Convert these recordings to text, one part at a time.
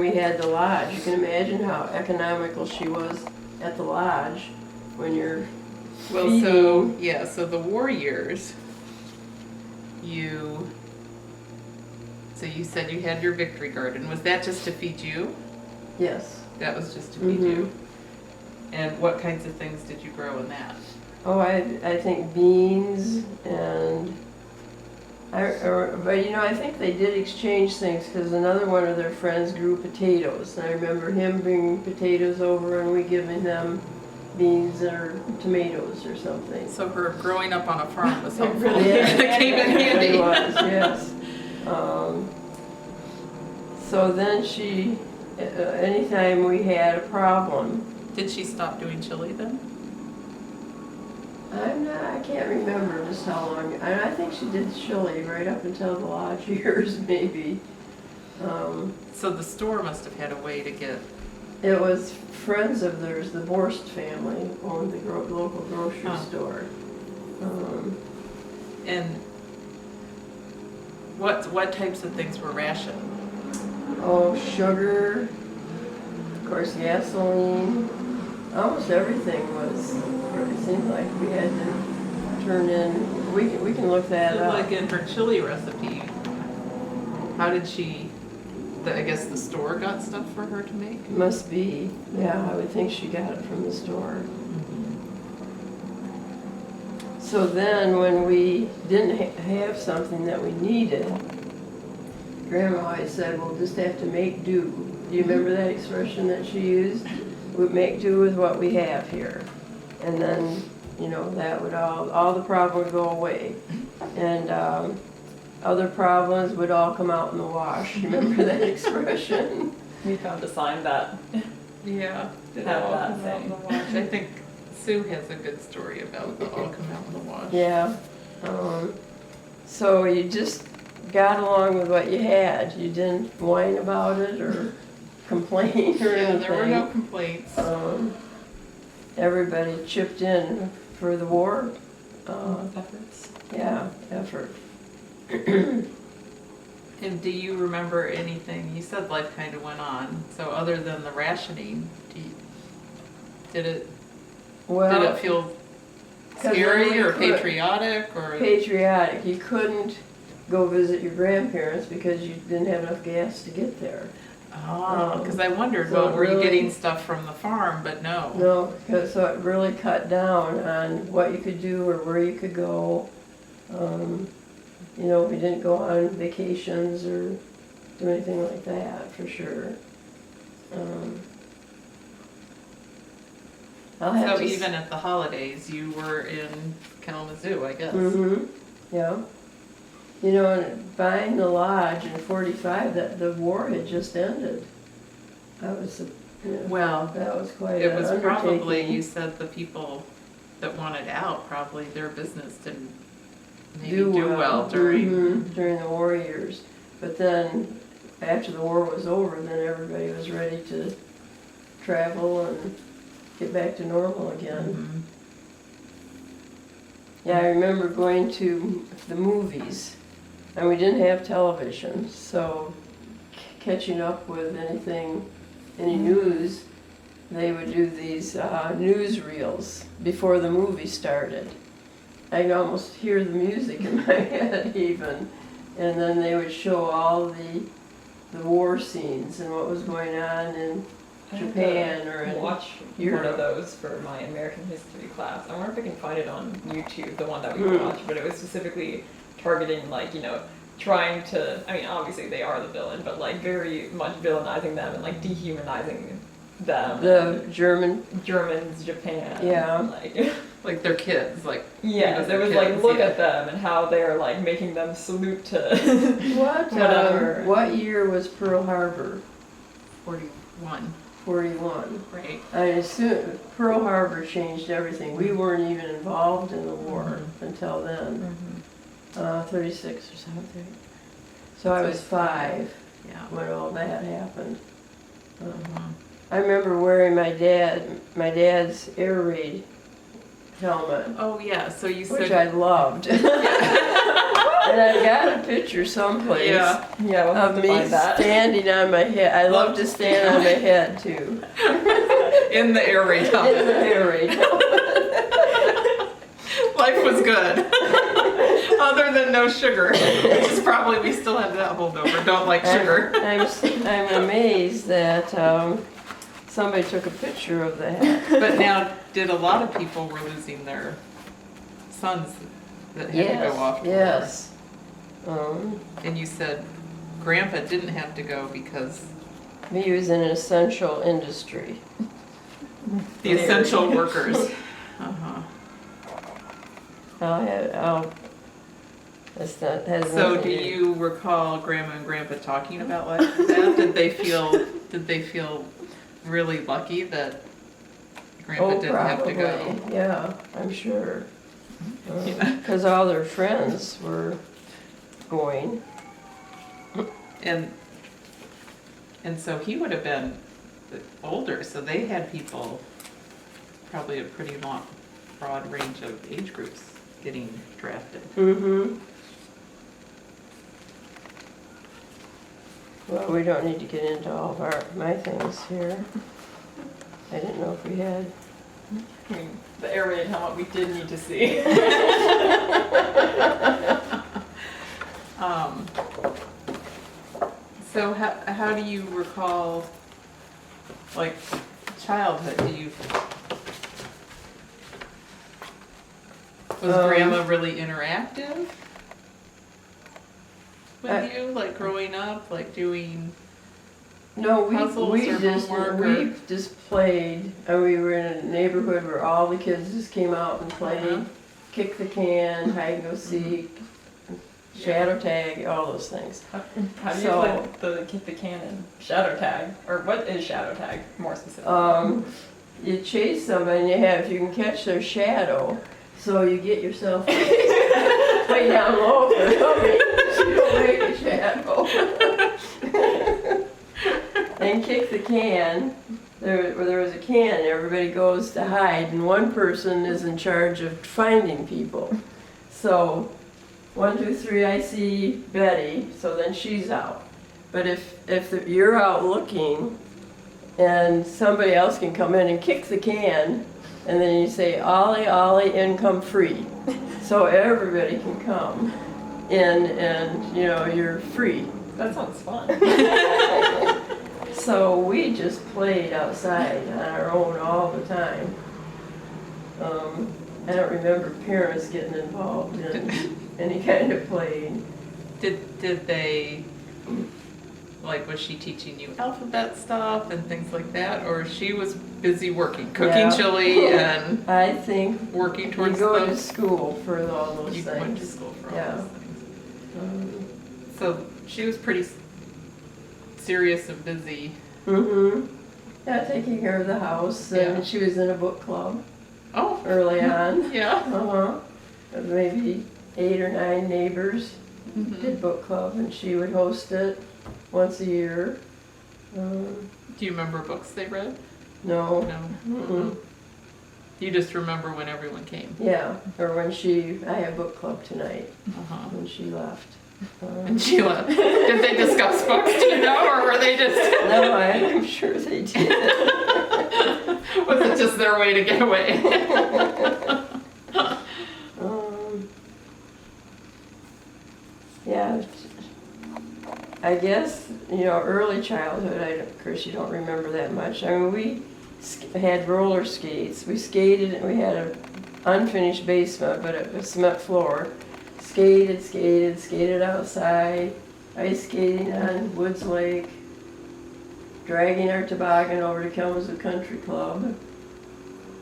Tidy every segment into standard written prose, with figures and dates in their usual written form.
We had the lodge. You can imagine how economical she was at the lodge when you're Well, feeding. so the war years, so you said you had your victory garden. Was that just to feed you? Yes. That was just to feed you. And what kinds of things did you grow in that? Oh, I think beans and but I think they did exchange things because another one of their friends grew potatoes. And I remember him bringing potatoes over and we giving them beans or tomatoes or something. So her growing up on a farm was helpful. It came in handy. It was, yes. So then anytime we had a problem. Did she stop doing chili then? I can't remember just how long. I think she did chili right up until the lodge years, maybe. So the store must have had a way to get. It was friends of theirs, the Borst family, owned the local grocery store. And what types of things were rationed? Oh, sugar, of course, gasoline. Almost everything was. It seemed like we had to turn in. We can look that up. Like in her chili recipe, how did she? I guess the store got stuff for her to make. Must be. Yeah, I would think she got it from the store. So then, when we didn't have something that we needed, Grandma always said, "We'll just have to make do." Do you remember that expression that she used? We make do with what we have here, and then that would all the problems would go away, and other problems would all come out in the wash. You remember that expression? We found a sign that Yeah, did have that saying. I think Sue has a good story about the all come out in the wash. Yeah. So you just got along with what you had. You didn't whine about it or complain or anything. There were no complaints. Everybody chipped in for the war. Efforts. Yeah, effort. And do you remember anything? You said life kind of went on. So other than the rationing, did it feel scary or patriotic or? Patriotic. You couldn't go visit your grandparents because you didn't have enough gas to get there. Oh, because I wondered, so well, were you really, getting stuff from the farm? But no. No, so it really cut down on what you could do or where you could go. We didn't go on vacations or do anything like that, for sure. So even at the holidays, you were in Kalamazoo, I guess. Mm-hmm, yeah. And buying the lodge in '45, that the war had just ended. That was that was quite it an was undertaking. Probably, you said the people that wanted out, probably their business didn't maybe do well during the war years. But then after the war was over, then everybody was ready to travel and get back to normal again. Yeah, I remember going to the movies, and we didn't have television, so catching up with any news, they would do these newsreels before the movie started. I could almost hear the music in my head even, and then they would show all the war scenes and what was going on in Japan or in Europe. One of those for my American history class. I wonder if I can find it on YouTube, the one that we watched, but it was specifically targeting trying to, obviously they are the villain, but very much villainizing them and dehumanizing them. The Germans, Japan. Yeah. Like their kids, yeah, there was look at them and how they're making them salute to whatever. What year was Pearl Harbor? 41. 41. Right. I assume Pearl Harbor changed everything. We weren't even involved in the war until then. 36 or something. So I was 5 when all that happened. I remember wearing my dad's air raid helmet. Oh yeah, so you said, which I loved. And I've got a picture someplace Yeah. Yeah, we'll have of to me find that. standing on my head. I love to stand on my head too. In the air raid In tunnel. the air raid. Life was good. Other than no sugar, which is probably, we still have that holdover. Don't like sugar. I'm amazed that somebody took a picture of that. But now, did a lot of people were losing their sons that had to go off to war? Yes. And you said Grandpa didn't have to go because He was in an essential industry. the essential workers. Uh-huh. That's not, has So nothing do to you recall Grandma and Grandpa talking about like that? Did they feel really lucky that Grandpa didn't have to go? Probably, yeah, I'm sure. Yeah. Because all their friends were going. And so he would have been older, so they had people, probably a pretty broad range of age groups getting drafted. Mm-hmm. Well, we don't need to get into all of my things here. I didn't know if we had. I mean, the air raid helmet we did need to see. So how do you recall, like, childhood? Was Grandma really interactive with you, like growing up, like doing? No, puzzles we or homework we just played. We were in a neighborhood where all the kids just came out and played, Uh-huh. kick the can, hide and go seek, shadow tag, all those things. How do you play the kick the cannon shadow tag? Or what is shadow tag more specifically? You chase somebody and if you can catch their shadow, so you get yourself way down low for somebody, you don't make a shadow. And kick the can. There was a can, everybody goes to hide, and one person is in charge of finding people. So, 1, 2, 3, I see Betty, so then she's out. But if you're out looking, and somebody else can come in and kick the can, and then you say, Ollie, Ollie, income free. So everybody can come in and, you're free. That sounds fun. So we just played outside on our own all the time. I don't remember parents getting involved in any kind of playing. Did they, like, was she teaching you alphabet stuff and things like that, or she was busy working, cooking Yeah. chili and I think working you towards go to those? school for all those You things. went to school for all Yeah. those things. Um, So she was pretty serious and busy. Mm-hmm. Yeah, taking care of the house, and Yeah. she was in a book club Oh, early on. yeah. Maybe 8 or 9 neighbors Mhm. did book club, and she would host it once a year. Do you remember books they read? No. No. Mm-mm. You just remember when everyone came. Yeah, or when I had book club tonight, Uh-huh. when she left. And she left. Did they discuss books, do you know, or were they just, No, I'm sure they did. was it just their way to get away? Yeah, I guess, early childhood, of course you don't remember that much. I mean, we had roller skates. We skated, and we had an unfinished basement, but it was cement floor. Skated outside, ice skating on Woods Lake, dragging our toboggan over to Kalamazoo Country Club,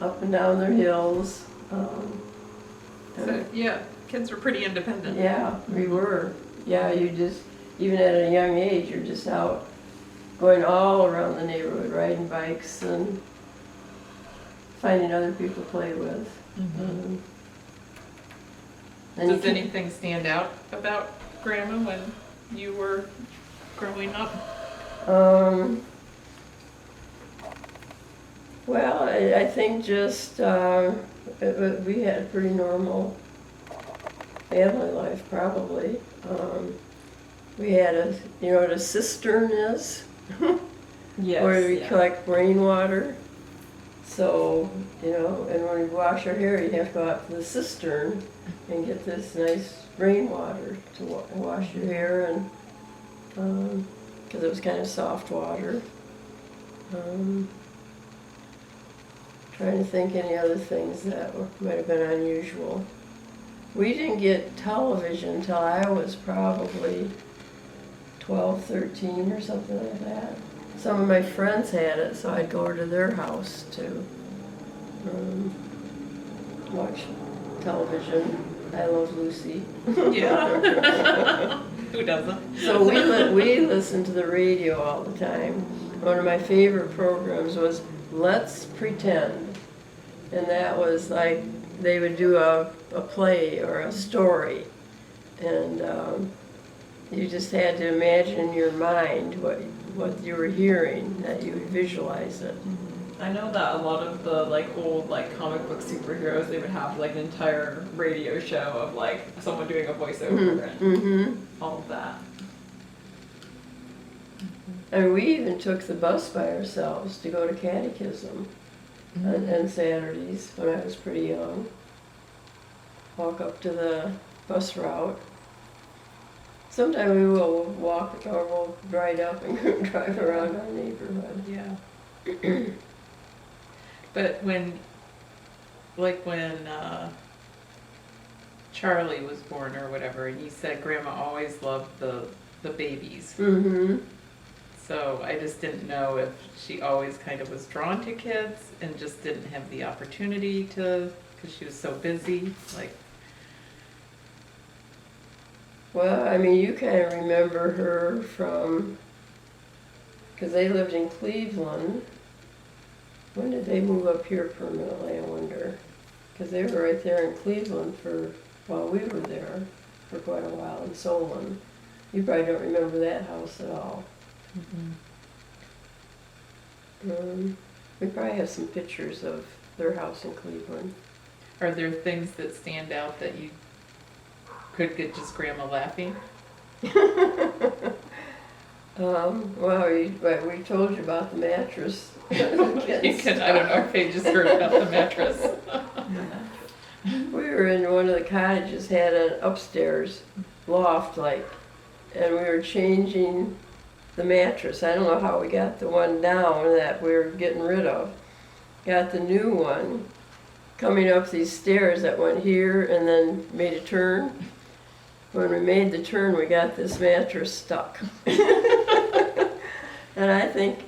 up and down their hills. So, yeah, kids were pretty independent. Yeah, we were. Yeah, even at a young age, you're just out going all around the neighborhood, riding bikes and finding other people to play with. Mhm. And Does anything stand out about Grandma when you were growing up? Well, I think just we had a pretty normal family life probably. We had you know what a cistern is? Yes. Where we yeah. collect rainwater. So, you know, and when we wash our hair, you have to go out to the cistern and get this nice rainwater to wash your hair, and because it was kind of soft water. Trying to think any other things that might have been unusual. We didn't get television until I was probably 12, 13 or something like that. Some of my friends had it, so I'd go over to their house to watch television. I Love Lucy. Yeah. Who doesn't? So we listened to the radio all the time. One of my favorite programs was Let's Pretend. And that was like, they would do a play or a story. And you just had to imagine in your mind what you were hearing, that you would visualize it. I know that a lot of the like old like comic book superheroes, they would have like an entire radio show of like someone doing a voiceover and all of that. And we even took the bus by ourselves to go to catechism on Saturdays when I was pretty young. Walk up to the bus route. Sometime we will walk or we'll ride up and drive around our neighborhood. Yeah. But when Charlie was born or whatever, and you said Grandma always loved the babies. Mm-hmm. So I just didn't know if she always kind of was drawn to kids and just didn't have the opportunity to, because she was so busy, like. Well, I mean, you kind of remember her from, because they lived in Cleveland. When did they move up here permanently, I wonder? Because they were right there in Cleveland while we were there for quite a while in Solon. You probably don't remember that house at all. We probably have some pictures of their house in Cleveland. Are there things that stand out that you could get just Grandma laughing? Well, we told you about the mattress. I don't know if they just heard about the mattress. We were in one of the cottages, had an upstairs loft and we were changing the mattress. I don't know how we got the one down that we were getting rid of. Got the new one coming up these stairs that went here and then made a turn. When we made the turn, we got this mattress stuck. And I think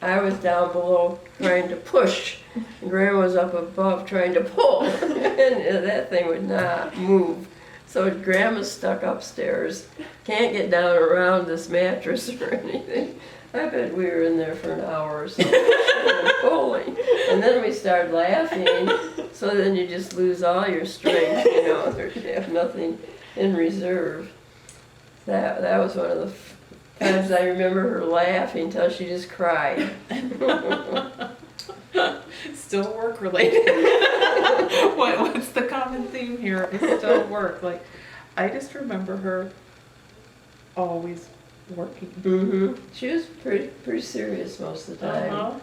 I was down below trying to push, and Grandma was up above trying to pull, and that thing would not move. So Grandma's stuck upstairs, can't get down around this mattress or anything. I bet we were in there for an hour or so, pulling. And then we started laughing, so then you just lose all your strength, you have nothing in reserve. That was one of the times I remember her laughing till she just cried. Still work related. What's the common theme here? It's still work. Like, I just remember her always working. She was pretty serious most of the time.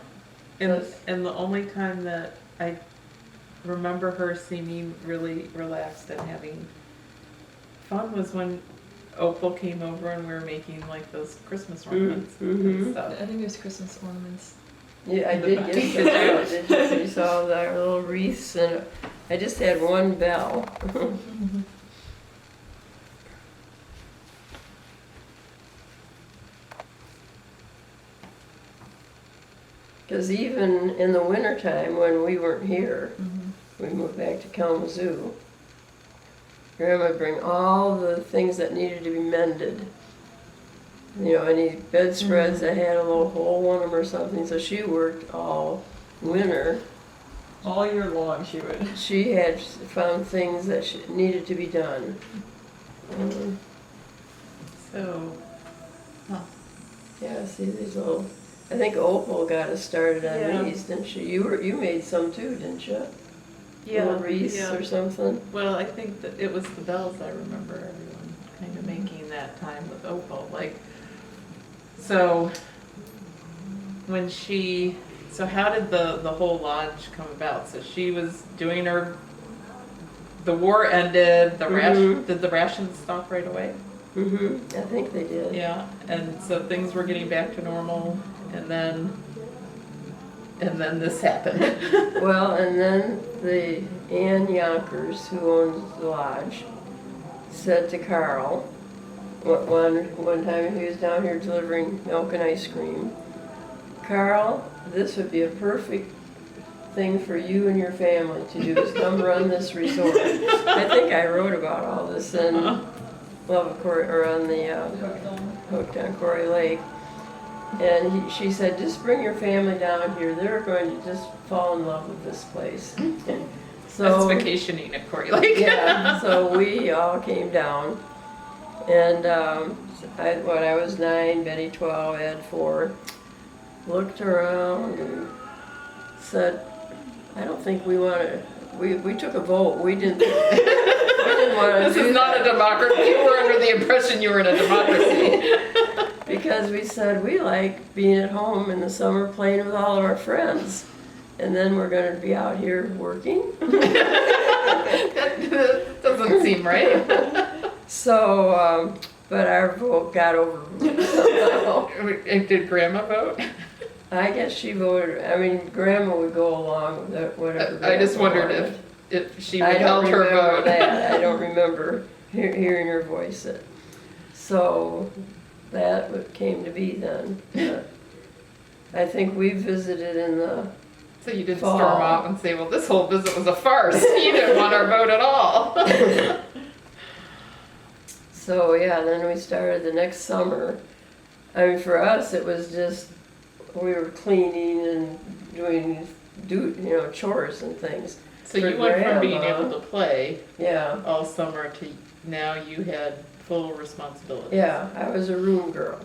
And the only time that I remember her seeming really relaxed and having fun was when Opal came over and we were making like those Christmas ornaments and stuff. I think it was Christmas ornaments. Yeah, I did get some. You saw our little wreaths, and I just had one bell. Because even in the wintertime when we weren't here, we moved back to Kalamazoo. Grandma would bring all the things that needed to be mended. Any bedspreads that had a little hole in them or something. So she worked all winter. All year long she would. She had found things that needed to be done. Yeah, see these little. I think Opal got us started on these, didn't she? You made some too, didn't you? little wreaths or something. Well, I think that it was the bells. I remember everyone kind of making that time with Opal. Like, so when she, so how did the whole lodge come about? So she was doing her. The war ended. Did the rations stop right away? I think they did. Yeah, and so things were getting back to normal, and then this happened. Well, and then the Ann Yonkers, who owns the lodge, said to Carl, one time he was down here delivering milk and ice cream, "Carl, this would be a perfect thing for you and your family to do, is come run this resort." I think I wrote about all this in Love of Corey, or on the Hooked on Corey Lake. And she said, "Just bring your family down here. They're going to just fall in love with this place." That's vacationing at Corey Lake. Yeah, so we all came down. And I was 9, Betty 12, Ed 4. Looked around and said, "I don't think we want to." We took a vote. We didn't. We didn't want to. This is not a democracy. You were under the impression you were in a democracy. Because we said we like being at home in the summer playing with all of our friends. And then we're going to be out here working. That doesn't seem right. So, but our vote got overruled somehow. Did Grandma vote? I guess she voted. I mean, Grandma would go along with it, whatever. I just Grandma wondered wanted. if she I withheld don't her remember vote. that. I don't remember hearing her voice it. So that came to be then. I think we visited in the So you didn't fall. storm off and say, "Well, this whole visit was a farce. You didn't want our vote at all." So yeah, then we started the next summer. I mean, for us, it was just, we were cleaning and doing chores and things. So For you went from being Grandma. able to play Yeah, all summer to now you had full responsibility. yeah, I was a room girl.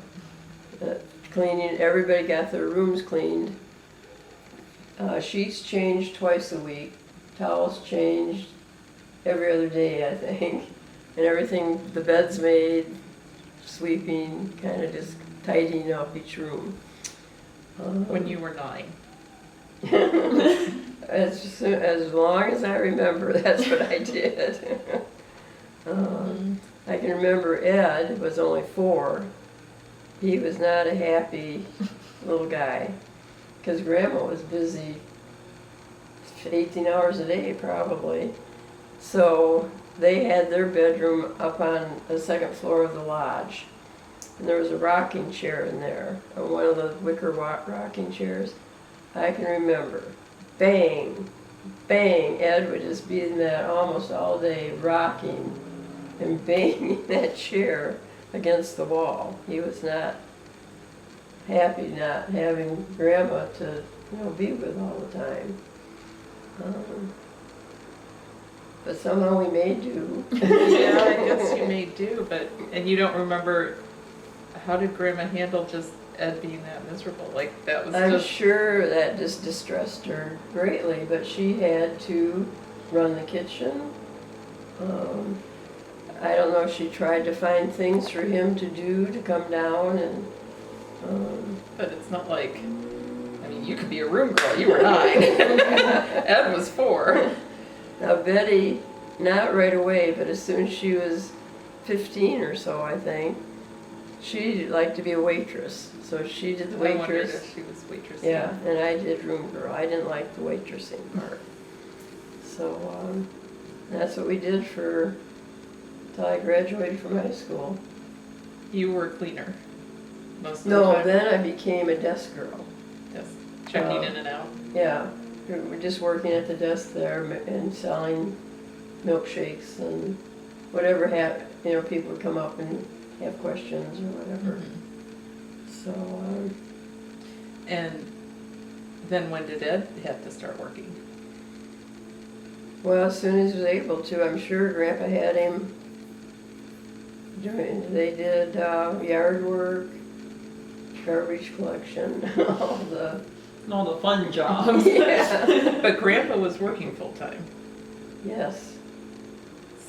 Cleaning, everybody got their rooms cleaned. Sheets changed twice a week. Towels changed every other day, I think. And everything, the beds made, sweeping, kind of just tidying up each room. When you were 9. As long as I remember, that's what I did. I can remember Ed was only 4. He was not a happy little guy, because Grandma was busy 18 hours a day probably. So they had their bedroom up on the second floor of the lodge. And there was a rocking chair in there, one of the wicker rocking chairs. I can remember, bang, bang, Ed would just be in that almost all day rocking and banging that chair against the wall. He was not happy not having Grandma to be with all the time. But somehow we made do. Yeah, I guess you may do, and you don't remember, how did Grandma handle just Ed being that miserable? Like, that was I'm just... sure that just distressed her greatly, but she had to run the kitchen. I don't know if she tried to find things for him to do to come down and. But it's not like, I mean, you could be a room girl. You were 9. Ed was 4. Now Betty, not right away, but as soon as she was 15 or so, I think, she liked to be a waitress. So she did the I wondered waitress. if she was waitressing. Yeah, and I did room girl. I didn't like the waitressing part. So that's what we did till I graduated from high school. You were a cleaner most of the No, time? then I became a desk girl. Just checking in and out. Yeah, we were just working at the desk there and selling milkshakes and whatever people would come up and have questions or whatever. So, And then when did Ed have to start working? well, as soon as he was able to, I'm sure Grandpa had him doing, they did yard work, garbage collection, all the And all the fun jobs. yeah. But Grandpa was working full-time. Yes.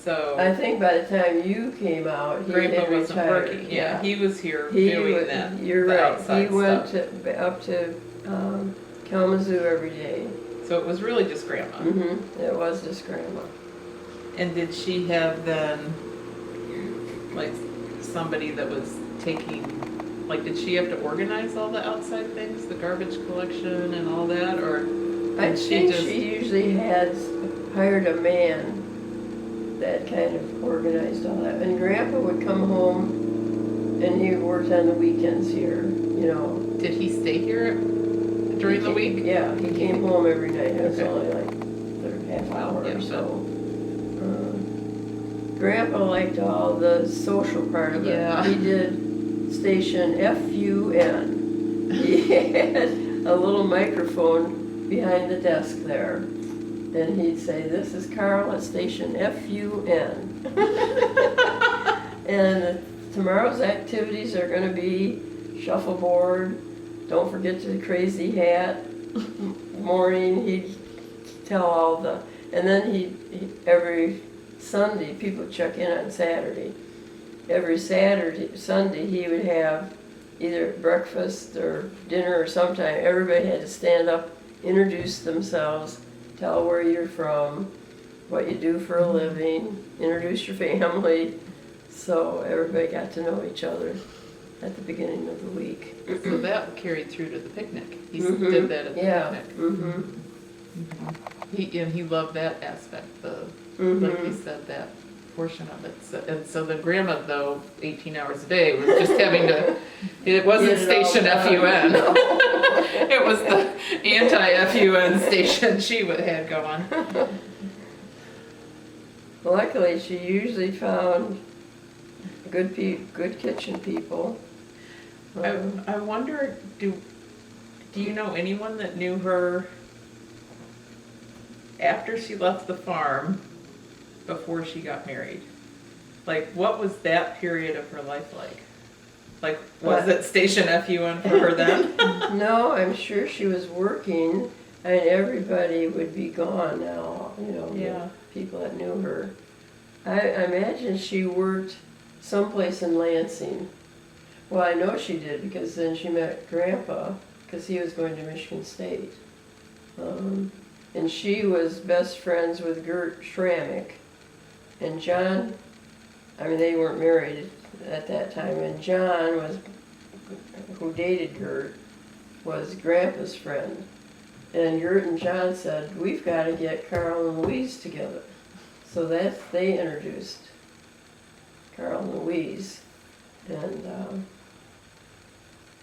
So I think by the time you came out, he Grandpa had wasn't retired. working. Yeah, he was here He doing wa- that. You're the right. outside He went stuff. up to Kalamazoo every day. So it was really just Grandma. Mm-hmm. It was just Grandma. And did she have then, like, somebody that was taking, like, did she have to organize all the outside things, the garbage collection and all that, or I did she think just? she usually had hired a man that kind of organized all that. And Grandpa would come home and he worked on the weekends here, you know. Did he stay here during the week? Yeah, he came home every night. It was Okay. only like half hour Yeah, or so. Grandpa liked all the social part of it. Yeah. He did station FUN. He had a little microphone behind the desk there. And he'd say, "This is Carl at station FUN." And tomorrow's activities are going to be shuffleboard. Don't forget the crazy hat. Morning, he'd tell all the, and then he every Sunday, people check in on Saturday. Every Sunday, he would have either breakfast or dinner or sometime. Everybody had to stand up, introduce themselves, tell where you're from, what you do for a living, introduce your family. So everybody got to know each other at the beginning of the week. So that carried through to the picnic. He Mhm. did that at the Yeah. picnic. Mm-hmm. He loved that aspect, Mm-hmm. like you said, that portion of it. So, and so the Grandma, though, 18 hours a day, was just having to, it wasn't Get it all station done. FUN. No. It was the anti-FUN station she had going. Luckily, she usually found good kitchen people. I wonder, do you know anyone that knew her after she left the farm, before she got married? Like, what was that period of her life like? Like, was it station FUN for her then? No, I'm sure she was working, and everybody would be gone now, you know, Yeah. the people that knew her. I imagine she worked someplace in Lansing. Well, I know she did, because then she met Grandpa, because he was going to Michigan State. And she was best friends with Gert Schrammick. And John, I mean, they weren't married at that time, and John was, who dated Gert, was Grandpa's friend. And Gert and John said, "We've got to get Carl and Louise together." So they introduced Carl and Louise, and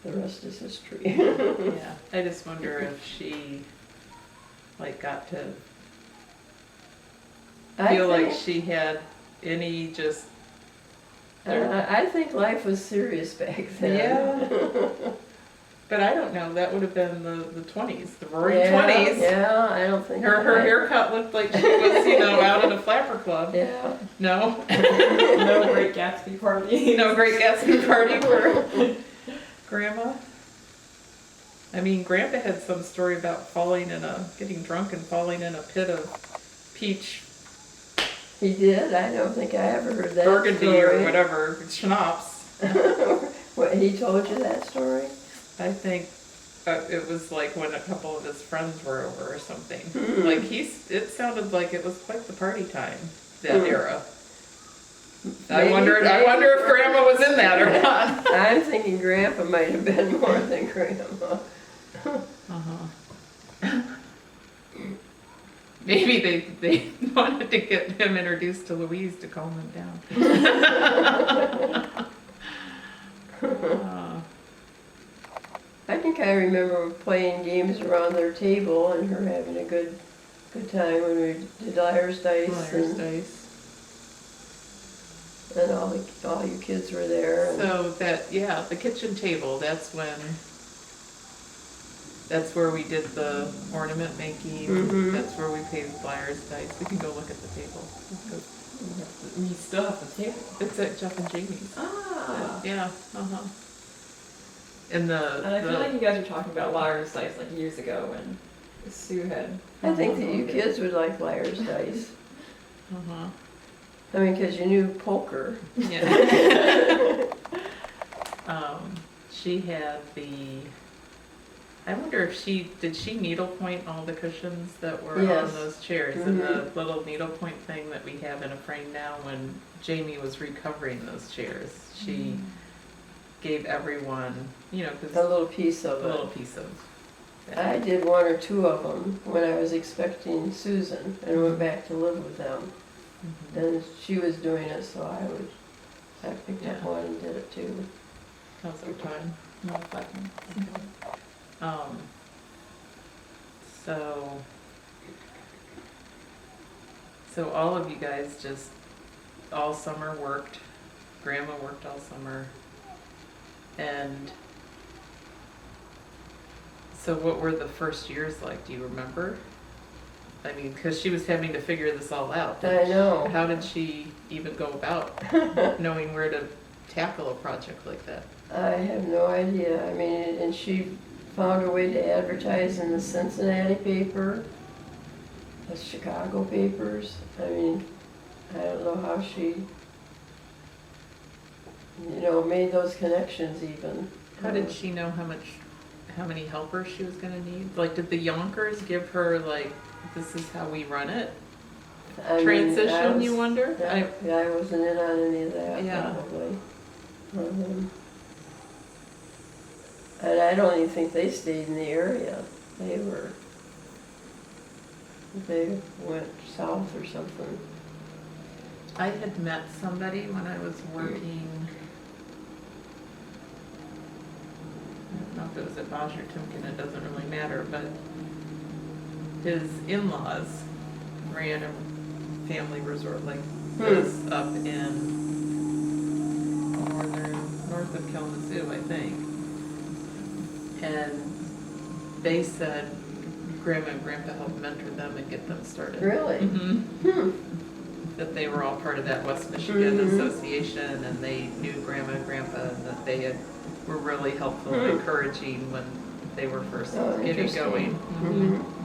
the rest is history. Yeah, I just wonder if she, like, got to feel like she had any just. I think life was serious back then. Yeah. But I don't know, that would have been the 20s, the roaring Yeah, 20s. Yeah, I don't think Her haircut looked like she was, you know, out at a flapper club. Yeah. No? No Great Gatsby party. No Great Gatsby party for Grandma? I mean, Grandpa had some story about getting drunk and falling in a pit of peach He did? I don't think I ever heard that burgundy story. or whatever, schnapps. What, he told you that story? I think it was like when a couple of his friends were over or something. Hmm. Like it sounded like it was quite the party time, that era. I wonder if Grandma was in that or not. I'm thinking Grandpa might have been more than Grandma. Uh-huh. Maybe they wanted to get him introduced to Louise to calm him down. I think I remember playing games around their table and her having a good time when we did Liar's Dice. Liar's Dice. And all you kids were there. And So the kitchen table, that's where we did the ornament making. Mhm. That's where we played Liar's Dice. We can go look at the table. We still have the table. It's at Jeff and Jamie's. Ah. Yeah, uh-huh. And And I feel like you guys were talking about Liar's Dice like years ago when Sue had. I think that you kids would like Liar's Dice. Uh-huh. I mean, because you knew poker. Yeah. She had I wonder if did she needlepoint all the cushions that were Yes. on those chairs? And the little needlepoint thing that we have in a frame now, when Jamie was recovering those chairs, she gave everyone, you know, A little piece of a it. little piece of I did one or two of them when I was expecting Susan and went back to live with them. Mhm. And she was doing it, so I picked up Yeah. one and did it too. How's it going? No, button. So all of you guys just all summer worked. Grandma worked all summer. And so what were the first years like? Do you remember? I mean, because she was having to figure this all out. I know. How did she even go about knowing where to tackle a project like that? I have no idea. I mean, and she found a way to advertise in the Cincinnati paper, the Chicago papers. I mean, I don't know how she, made those connections even. How did she know how many helpers she was gonna need? Like, did the Yonkers give her like, this is how we run it? I mean, Transition, you wonder? I wasn't in on any of that, Yeah. probably. And I don't even think they stayed in the area. They went south or something. I had met somebody when I was working, I don't know if it was at Bosch or Timken, it doesn't really matter, but his in-laws ran a family resort like this up in north of Kalamazoo, I think. And they said Grandma and Grandpa helped mentor them and get them started. Really? Mm-hmm. That they were all part of that West Michigan Association, and they knew Grandma and Grandpa, and that they were really helpful and encouraging when they were first getting interesting. going. Mm-hmm.